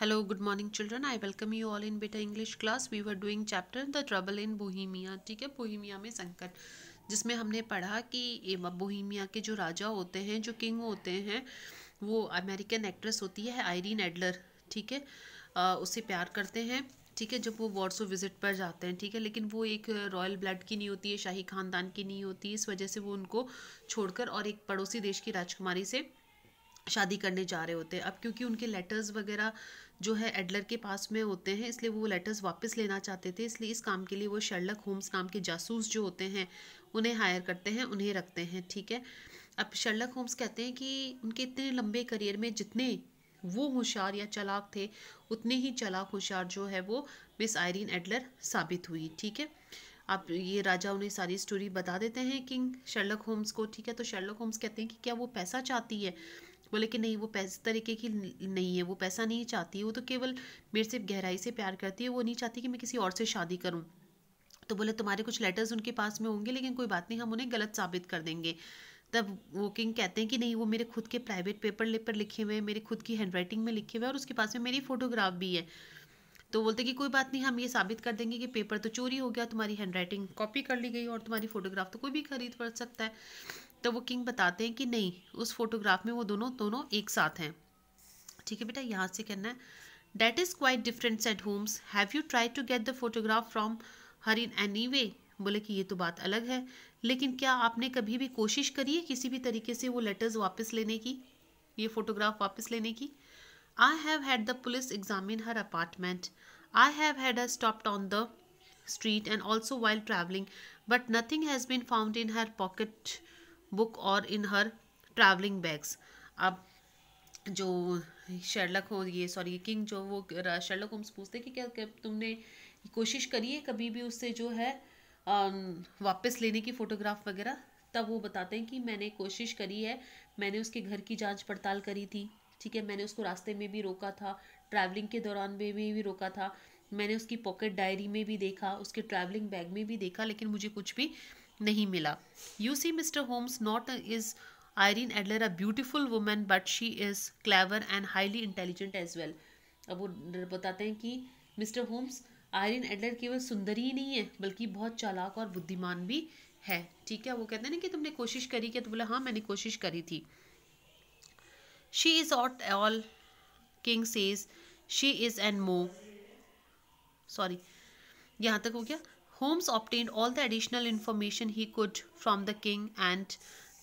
Hello, good morning, children. I welcome you all in Beta English class. We were doing chapter The Trouble in Bohemia. ठीक है, Bohemia में संकट, जिसमें हमने पढ़ा कि बोहेमिया के जो राजा होते हैं, जो किंग होते हैं, वो अमेरिकन एक्ट्रेस होती है आयरीन एडलर. ठीक है, उससे प्यार करते हैं. ठीक है, जब वो वॉर्सो विजिट पर जाते हैं. ठीक है, लेकिन वो एक रॉयल ब्लड की नहीं होती है, शाही खानदान की नहीं होती. इस वजह से वो उनको छोड़कर और एक पड़ोसी देश की राजकुमारी से शादी करने जा रहे होते हैं. अब क्योंकि उनके लेटर्स वगैरह जो है एडलर के पास में होते हैं, इसलिए वो लेटर्स वापस लेना चाहते थे. इसलिए इस काम के लिए वो शर्लक होम्स नाम के जासूस जो होते हैं उन्हें हायर करते हैं, उन्हें रखते हैं. ठीक है, अब शर्लक होम्स कहते हैं कि उनके इतने लंबे करियर में जितने वो होशियार या चालाक थे, उतने ही चालाक होशियार जो है वो मिस आयरीन एडलर साबित हुई. ठीक है, अब ये राजा उन्हें सारी स्टोरी बता देते हैं किंग शर्लक होम्स को. ठीक है, तो शर्लक होम्स कहते हैं कि क्या वो पैसा चाहती है. बोले कि नहीं, वो पैसे तरीके की नहीं है, वो पैसा नहीं चाहती है, वो तो केवल मेरे से गहराई से प्यार करती है, वो नहीं चाहती कि मैं किसी और से शादी करूं. तो बोले तुम्हारे कुछ लेटर्स उनके पास में होंगे, लेकिन कोई बात नहीं, हम उन्हें गलत साबित कर देंगे. तब वो किंग कहते हैं कि नहीं, वो मेरे खुद के प्राइवेट पेपर पर लिखे हुए हैं, मेरी खुद की हैंडराइटिंग में लिखे हुए हैं, और उसके पास में मेरी फोटोग्राफ भी है. तो बोलते कि कोई बात नहीं, हम ये साबित कर देंगे कि पेपर तो चोरी हो गया, तुम्हारी हैंडराइटिंग कॉपी कर ली गई, और तुम्हारी फोटोग्राफ तो कोई भी खरीद पड़ सकता है. तो वो किंग बताते हैं कि नहीं, उस फोटोग्राफ में वो दोनों दोनों एक साथ हैं. ठीक है बेटा, यहाँ से कहना है that is quite different said Holmes, have you try to get the photograph from her in any way. बोले कि ये तो बात अलग है, लेकिन क्या आपने कभी भी कोशिश करी है किसी भी तरीके से वो लेटर्स वापस लेने की, ये फोटोग्राफ वापस लेने की. I have had the police examine her apartment. I have had her stopped on the street and also while traveling, but nothing has been found in her pocket book or in her traveling bags. अब जो Sherlock हो ये sorry king जो वो Sherlock Holmes पूछते कि क्या तुमने कोशिश करी है कभी भी उससे जो है वापस लेने की फ़ोटोग्राफ वगैरह. तब वो बताते हैं कि मैंने कोशिश करी है, मैंने उसके घर की जांच पड़ताल करी थी. ठीक है, मैंने उसको रास्ते में भी रोका था, ट्रैवलिंग के दौरान में भी रोका था, मैंने उसकी पॉकेट डायरी में भी देखा, उसके ट्रैवलिंग बैग में भी देखा, लेकिन मुझे कुछ भी नहीं मिला. You see mister Holmes, not is Irene Adler a beautiful woman, but she is clever and highly intelligent as well. अब वो बताते हैं कि मिस्टर होम्स, आयरीन एडलर केवल सुंदरी ही नहीं है, बल्कि बहुत चालाक और बुद्धिमान भी है. ठीक है, वो कहते हैं ना कि तुमने कोशिश करी क्या, तो बोला हाँ मैंने कोशिश करी थी. She is ought all king says she is and more. Sorry, यहाँ तक हो गया. Holmes obtained all the additional information he could from the king and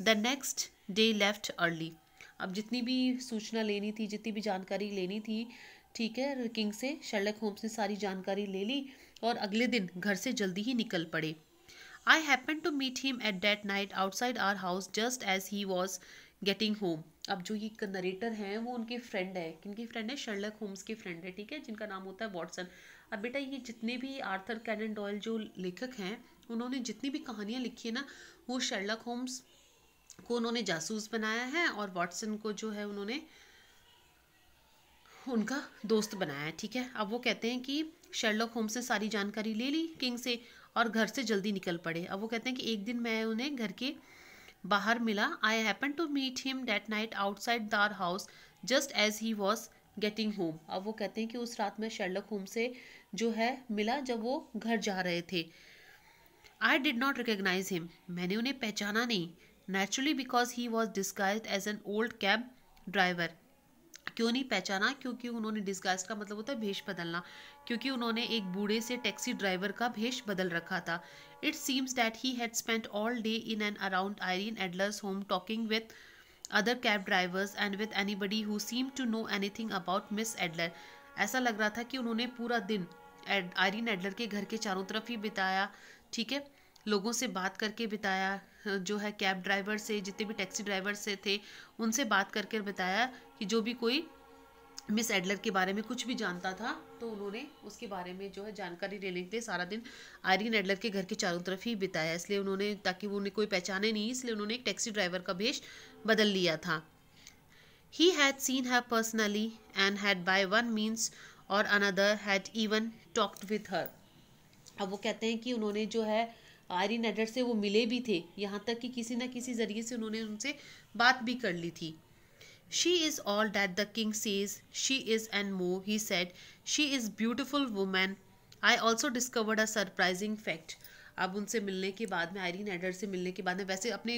the next day left early. अब जितनी भी सूचना लेनी थी, जितनी भी जानकारी लेनी थी, ठीक है, किंग से शर्लक होम्स ने सारी जानकारी ले ली और अगले दिन घर से जल्दी ही निकल पड़े. I happened to meet him at that night outside our house just as he was getting home. अब जो ये नरेटर हैं वो उनके फ्रेंड है. किनकी फ्रेंड है? शर्लक होम्स के फ्रेंड है. ठीक है, जिनका नाम होता है वॉटसन. अब बेटा ये जितने भी आर्थर कैनन डॉयल जो लेखक हैं, उन्होंने जितनी भी कहानियाँ लिखी है ना, वो शर्लक होम्स को उन्होंने जासूस बनाया है और वॉटसन को जो है उन्होंने उनका दोस्त बनाया है. ठीक है, अब वो कहते हैं कि शर्लक होम्स ने सारी जानकारी ले ली किंग से और घर से जल्दी निकल पड़े. अब वो कहते हैं कि एक दिन मैं उन्हें घर के बाहर मिला. I happen to meet him that night outside their house just as he was getting home. अब वो कहते हैं कि उस रात मैं शर्लक होम्स से जो है मिला जब वो घर जा रहे थे. I did not recognise him, मैंने उन्हें पहचाना नहीं. Naturally because he was disguised as an old cab driver. क्यों नहीं पहचाना? क्योंकि उन्होंने डिस्गाइज का मतलब होता है भेष बदलना, क्योंकि उन्होंने एक बूढ़े से टैक्सी ड्राइवर का भेष बदल रखा था. It seems that he had spent all day in and around Irene Adler's home talking with other cab drivers and with anybody who seem to know anything about miss Adler. ऐसा लग रहा था कि उन्होंने पूरा दिन आयरीन एडलर के घर के चारों तरफ ही बिताया. ठीक है, लोगों से बात करके बिताया, जो है कैब ड्राइवर से, जितने भी टैक्सी ड्राइवर से थे उनसे बात करके बताया कि जो भी कोई मिस एडलर के बारे में कुछ भी जानता था तो उन्होंने उसके बारे में जो है जानकारी लेने के लिए सारा दिन आयरीन एडलर के घर के चारों तरफ ही बिताया. इसलिए उन्होंने, ताकि वो उन्हें कोई पहचाने नहीं, इसलिए उन्होंने एक टैक्सी ड्राइवर का भेष बदल लिया था. He had seen her personally and had by one means or another had even talked with her. अब वो कहते हैं कि उन्होंने जो है आयरीन एडलर से वो मिले भी थे, यहाँ तक कि किसी न किसी ज़रिए से उन्होंने उनसे बात भी कर ली थी. She is all that the king says she is and more, he said. She is beautiful woman. I also discovered a surprising fact. अब उनसे मिलने के बाद में, आयरीन एडलर से मिलने के बाद में, वैसे अपने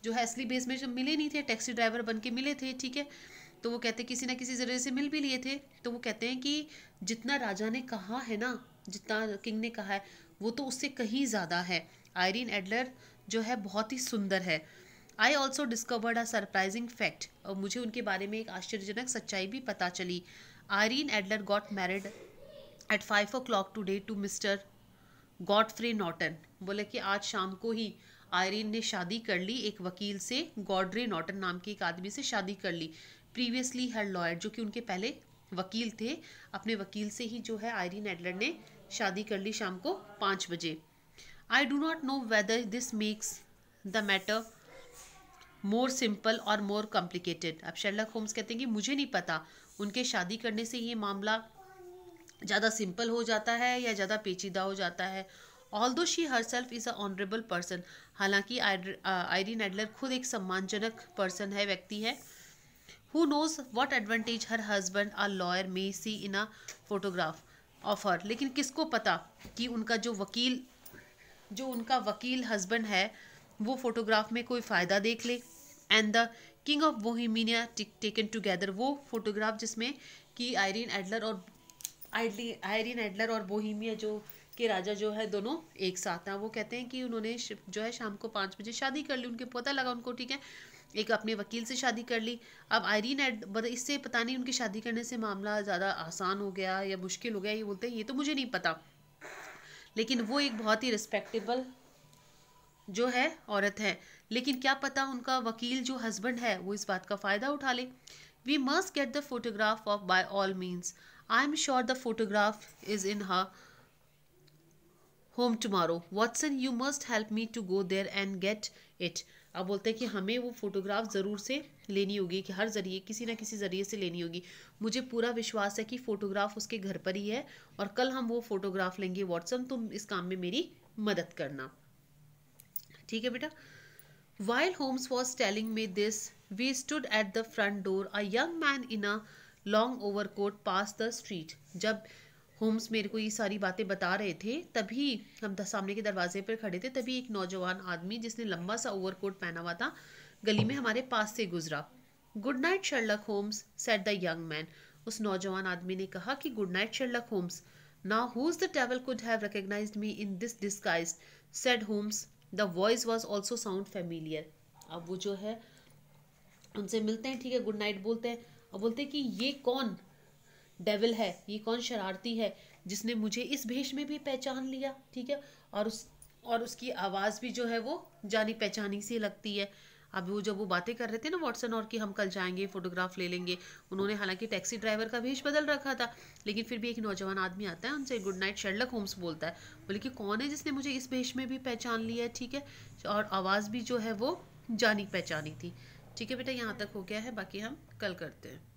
जो है असली बेस में जब मिले नहीं थे, टैक्सी ड्राइवर बन के मिले थे, ठीक है, तो वो कहते किसी ना किसी जरिए से मिल भी लिए थे, तो वो कहते हैं कि जितना राजा ने कहा है ना, जितना किंग ने कहा है, वो तो उससे कहीं ज़्यादा है। आयरीन एडलर जो है बहुत ही सुंदर है। I also discovered a surprising fact, और मुझे उनके बारे में एक आश्चर्यजनक सच्चाई भी पता चली। Irene Adler got married at 5 o'clock today to mister Godfrey Norton. बोले कि आज शाम को ही आयरीन ने शादी कर ली एक वकील से, गॉडफ्रे नॉर्टन नाम के एक आदमी से शादी कर ली। प्रीवियसली हर लॉयर, जो कि उनके पहले वकील थे, अपने वकील से ही जो है आयरीन एडलर ने शादी कर ली शाम को 5 बजे। I do not know whether this makes the matter more simple और मोर कॉम्प्लिकेटेड। अब शेरलॉक होम्स कहते हैं कि मुझे नहीं पता उनके शादी करने से ये मामला ज़्यादा सिंपल हो जाता है या ज़्यादा पेचीदा हो जाता है। Although she herself is a honourable person, हालांकि आयरीन एडलर खुद एक सम्मानजनक पर्सन है, व्यक्ति है। Who knows what advantage her husband a lawyer may see in a photograph of her, लेकिन किसको पता कि उनका जो उनका वकील हस्बैंड है वो फोटोग्राफ में कोई फ़ायदा देख ले। And the king of Bohemia taken together, वो फोटोग्राफ जिसमें कि आयरीन एडलर और बोहेमिया जो के राजा जो है दोनों एक साथ हैं। वो कहते हैं कि उन्होंने जो है शाम को 5 बजे शादी कर ली, उनके पता लगा उनको, ठीक है, एक अपने वकील से शादी कर ली। अब इससे पता नहीं उनकी शादी करने से मामला ज़्यादा आसान हो गया या मुश्किल हो गया, ये बोलते हैं ये तो मुझे नहीं पता, लेकिन वो एक बहुत ही रिस्पेक्टेबल जो है औरत है। लेकिन क्या पता उनका वकील जो हस्बैंड है वो इस बात का फ़ायदा उठा ले। We must get the photograph of by all means, I am sure the photograph is in her home tomorrow. Watson you must help me to go there and get it. अब बोलते हैं कि हमें वो फोटोग्राफ ज़रूर से लेनी होगी, कि हर जरिए किसी ना किसी ज़रिए से लेनी होगी। मुझे पूरा विश्वास है कि फ़ोटोग्राफ उसके घर पर ही है और कल हम वो फ़ोटोग्राफ लेंगे। वॉटसन तुम इस काम में मेरी मदद करना, ठीक है बेटा। While Holmes was telling me this, we stood at the front door. A young man in a long overcoat passed the street. जब होम्स मेरे को ये सारी बातें बता रहे थे, तभी हम सामने के दरवाजे पर खड़े थे, तभी एक नौजवान आदमी जिसने लंबा सा ओवरकोट पहना हुआ था गली में हमारे पास से गुजरा। Good night Sherlock Holmes, said the young man. उस नौजवान आदमी ने कहा कि good night Sherlock Holmes. Now who's the devil could have recognised me in this disguise, said Holmes. The voice was also sound familiar. अब वो जो है उनसे मिलते हैं, ठीक है, गुड नाइट बोलते हैं, अब बोलते हैं कि ये कौन डेविल है, ये कौन शरारती है जिसने मुझे इस भेष में भी पहचान लिया, ठीक है, और उसकी आवाज़ भी जो है वो जानी पहचानी सी लगती है। अब वो जब वो बातें कर रहे थे ना वॉटसन और कि हम कल जाएंगे फोटोग्राफ ले लेंगे, उन्होंने हालांकि टैक्सी ड्राइवर का भेष बदल रखा था, लेकिन फिर भी एक नौजवान आदमी आता है उनसे गुड नाइट शर्लक होम्स बोलता है। बोले कि कौन है जिसने मुझे इस भेष में भी पहचान लिया है, ठीक है, और आवाज़ भी जो है वो जानी पहचानी थी। ठीक है बेटा, यहाँ तक हो गया है, बाकी हम कल करते हैं।